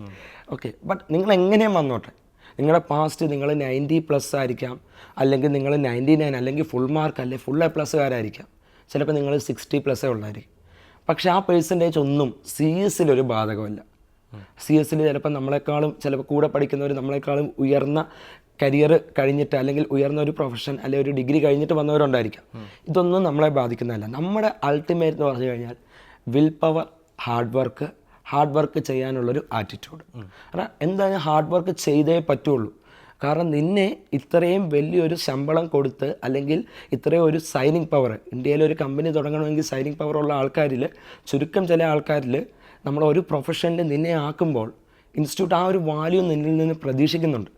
ഓക്കെ, ബട്ട് നിങ്ങൾ എങ്ങനെയും വന്നോട്ടെ, നിങ്ങളുടെ പാസ്റ്റ് നിങ്ങൾ 90+ ആയിരിക്കാം, അല്ലെങ്കിൽ നിങ്ങൾ 99 അല്ലെങ്കിൽ ഫുൾ മാർക്ക് അല്ലെങ്കിൽ ഫുൾ A+കാരായിരിക്കാം, ചിലപ്പോൾ നിങ്ങൾ 60+ ഉള്ളായിരിക്കും. പക്ഷേ ആ പെർസെൻറ്റേജ് ഒന്നും CS ബാധകമല്ല. CS ചിലപ്പോൾ നമ്മളെക്കാളും, ചിലപ്പോൾ കൂടെ പഠിക്കുന്നവർ നമ്മളെക്കാളും ഉയർന്ന കരിയർ കഴിഞ്ഞിട്ട് അല്ലെങ്കിൽ ഉയർന്ന ഒരു പ്രൊഫഷൻ അല്ലെങ്കിൽ ഒരു ഡിഗ്രി കഴിഞ്ഞിട്ട് വന്നവരുണ്ടായിരിക്കാം. ഇതൊന്നും നമ്മളെ ബാധിക്കുന്നതല്ല. നമ്മുടെ അൾട്ടിമേറ്റ് എന്ന് പറഞ്ഞു കഴിഞ്ഞാൽ വിൽ പവർ, ഹാർഡ് വർക്ക് ചെയ്യാനുള്ളൊരു ആറ്റിറ്റ്യൂഡ്. കാരണം എന്തായാലും ഹാർഡ് വർക്ക് ചെയ്തേ പറ്റുള്ളൂ. കാരണം നിന്നെ ഇത്രയും വലിയൊരു ശമ്പളം കൊടുത്ത് അല്ലെങ്കിൽ ഇത്രയും ഒരു സൈനിങ് പവർ, ഇന്ത്യയിൽ ഒരു കമ്പനി തുടങ്ങണമെങ്കിൽ സൈനിങ് പവർ ഉള്ള ആൾക്കാരിൽ ചുരുക്കം ചില ആൾക്കാരിൽ നമ്മൾ ഒരു പ്രൊഫഷനിൽ നിന്നെ ആക്കുമ്പോൾ ഇൻസ്റ്റിറ്റ്യൂട്ട് ആ ഒരു വാല്യൂ നിന്നിൽ നിന്ന് പ്രതീക്ഷിക്കുന്നുണ്ട്.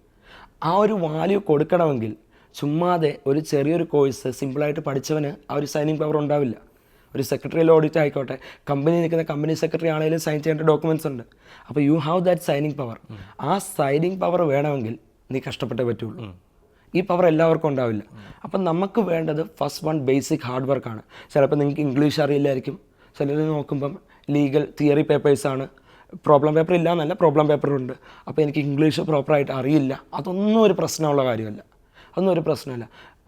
ആ ഒരു വാല്യൂ കൊടുക്കണമെങ്കിൽ ചുമ്മാതെ ഒരു ചെറിയൊരു കോഴ്സ് സിമ്പിളായിട്ട് പഠിച്ചവന് ആ ഒരു സൈനിങ് പവർ ഉണ്ടാവില്ല. ഒരു സെക്രട്ടറിയൽ ഓഡിറ്റ് ആയിക്കോട്ടെ, കമ്പനി നിൽക്കുന്ന കമ്പനി സെക്രട്ടറി ആണെങ്കിലും സൈൻ ചെയ്യേണ്ട ഡോക്യുമെൻറ്റ്സ് ഉണ്ട്. അപ്പോൾ you have that signing power. ആ സൈനിങ് പവർ വേണമെങ്കിൽ നീ കഷ്ടപ്പെട്ടേ പറ്റുള്ളൂ. ഈ പവർ എല്ലാവർക്കും ഉണ്ടാവില്ല. അപ്പം നമുക്ക് വേണ്ടത് ഫസ്റ്റ് വൺ ബേസിക് ഹാർഡ് വർക്കാണ്. ചിലപ്പോൾ നിങ്ങൾക്ക് ഇംഗ്ലീഷ് അറിയില്ലായിരിക്കും, ചിലർ നോക്കുമ്പം ലീഗൽ തിയറി പേപ്പേഴ്സാണ്, പ്രോബ്ലം പേപ്പർ ഇല്ല എന്നല്ല, പ്രോബ്ലം പേപ്പറുണ്ട്. അപ്പോൾ എനിക്ക് ഇംഗ്ലീഷ് പ്രോപ്പറായിട്ട് അറിയില്ല, അതൊന്നും ഒരു പ്രശ്നമുള്ള കാര്യമല്ല. അതൊന്നും ഒരു പ്രശ്നമില്ല.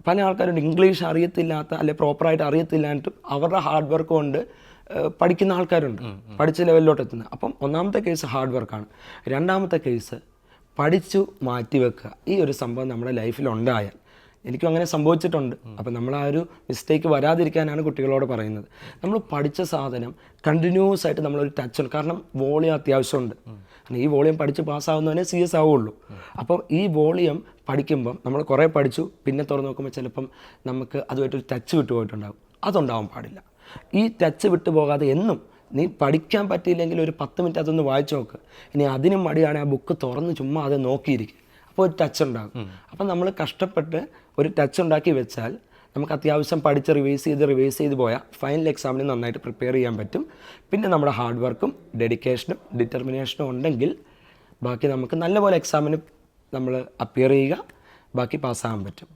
പല ആൾക്കാരുണ്ട് ഇംഗ്ലീഷ് അറിയത്തില്ലാത്ത അല്ലെങ്കിൽ പ്രോപ്പറായിട്ട് അറിയത്തില്ലായിട്ടും അവരുടെ ഹാർഡ് വർക്ക് കൊണ്ട് പഠിക്കുന്ന ആൾക്കാരുണ്ട്, പഠിച്ച ലെവലിലോട്ട് എത്തുന്നത്. അപ്പം ഒന്നാമത്തെ കേസ് ഹാർഡ് വർക്കാണ്. രണ്ടാമത്തെ കേസ് പഠിച്ചു മാറ്റി വെക്കുക. ഈ ഒരു സംഭവം നമ്മുടെ ലൈഫിൽ ഉണ്ടായാൽ, എനിക്കും അങ്ങനെ സംഭവിച്ചിട്ടുണ്ട്. അപ്പം നമ്മൾ ആ ഒരു മിസ്റ്റേക്ക് വരാതിരിക്കാനാണ് കുട്ടികളോട് പറയുന്നത്. നമ്മൾ പഠിച്ച സാധനം കണ്ടിന്യൂസ് ആയിട്ട് നമ്മളൊരു ടച്ച് ഉണ്ട്. കാരണം വോളിയം അത്യാവശ്യമുണ്ട്. ഈ വോളിയം പഠിച്ച് പാസ്സാവുന്നതിനെ CS ആവുള്ളൂ. അപ്പം ഈ വോളിയം പഠിക്കുമ്പം നമ്മൾ കുറേ പഠിച്ചു, പിന്നെ തുറന്ന് നോക്കുമ്പോൾ ചിലപ്പം നമുക്ക് അതുമായിട്ടൊരു ടച്ച് വിട്ടുപോയിട്ടുണ്ടാകും. അതുണ്ടാവാൻ പാടില്ല. ഈ ടച്ച് വിട്ടുപോകാതെ എന്നും നീ പഠിക്കാൻ പറ്റിയില്ലെങ്കിൽ ഒരു 10 മിനിറ്റ് അതൊന്ന് വായിച്ചു നോക്ക്. ഇനി അതിനും മടിയാണെങ്കിൽ ആ ബുക്ക് തുറന്ന് ചുമ്മാ അത് നോക്കിയിരിക്കും. അപ്പോൾ ഒരു ടച്ച് ഉണ്ടാകും. അപ്പം നമ്മൾ കഷ്ടപ്പെട്ട് ഒരു ടച്ച് ഉണ്ടാക്കി വെച്ചാൽ നമുക്ക് അത്യാവശ്യം പഠിച്ച് റിവൈസ് ചെയ്ത് പോയാൽ ഫൈനൽ എക്സാമിന് നന്നായിട്ട് പ്രിപ്പയർ ചെയ്യാൻ പറ്റും. പിന്നെ നമ്മുടെ ഹാർഡ് വർക്കും ഡെഡിക്കേഷനും ഡിറ്റർമിനേഷനും ഉണ്ടെങ്കിൽ ബാക്കി നമുക്ക് നല്ലപോലെ എക്സാമിന് നമ്മൾ അപ്പിയർ ചെയ്യുക, ബാക്കി പാസ്സാകാൻ പറ്റും.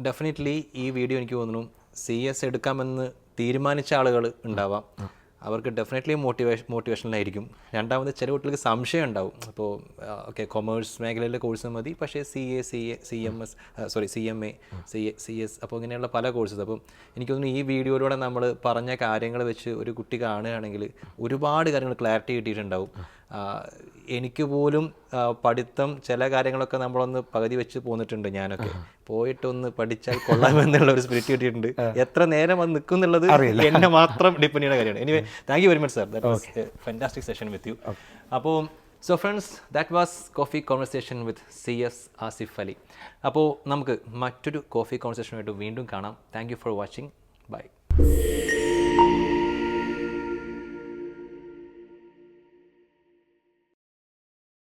ഡെഫിനറ്റ്ലി ഈ വീഡിയോ എനിക്ക് തോന്നുന്നു CS എടുക്കാമെന്ന് തീരുമാനിച്ച ആളുകൾ ഉണ്ടാവാം. അവർക്ക് ഡെഫിനറ്റ്ലി മോട്ടിവേഷനിലായിരിക്കും. രണ്ടാമത് ചില കുട്ടികൾക്ക് സംശയം ഉണ്ടാവും. അപ്പോൾ ഓക്കെ, കൊമേഴ്സ് മേഖലയിലെ കോഴ്സ് മതി, പക്ഷേ CMA, CS, അപ്പോൾ ഇങ്ങനെയുള്ള പല കോഴ്സസ്. അപ്പം എനിക്ക് തോന്നുന്നു ഈ വീഡിയോയിലൂടെ നമ്മൾ പറഞ്ഞ കാര്യങ്ങൾ വെച്ച് ഒരു കുട്ടി കാണുകയാണെങ്കിൽ ഒരുപാട് കാര്യങ്ങൾ ക്ലാരിറ്റി കിട്ടിയിട്ടുണ്ടാവും. എനിക്ക് പോലും പഠിത്തം ചില കാര്യങ്ങളൊക്കെ നമ്മളൊന്ന് പകുതി വെച്ച് പോന്നിട്ടുണ്ട്. ഞാനൊക്കെ പോയിട്ടൊന്ന് പഠിച്ചാൽ കൊള്ളാമെന്നുള്ള ഒരു സ്പിരിറ്റ് കിട്ടിയിട്ടുണ്ട്. എത്ര നേരം അത് നിൽക്കും എന്നുള്ളത് എന്നെ മാത്രം ഡിപ്പെൻഡ് ചെയ്യുന്ന കാര്യമാണ്. Anyway, thank you very much sir. That was a fantastic session with you. അപ്പോൾ so friends, that was coffee conversation with CS Asif Ali. അപ്പോൾ നമുക്ക് മറ്റൊരു കോഫി കോൺവെർസേഷനുമായിട്ട് വീണ്ടും കാണാം. Thank you for watching. By.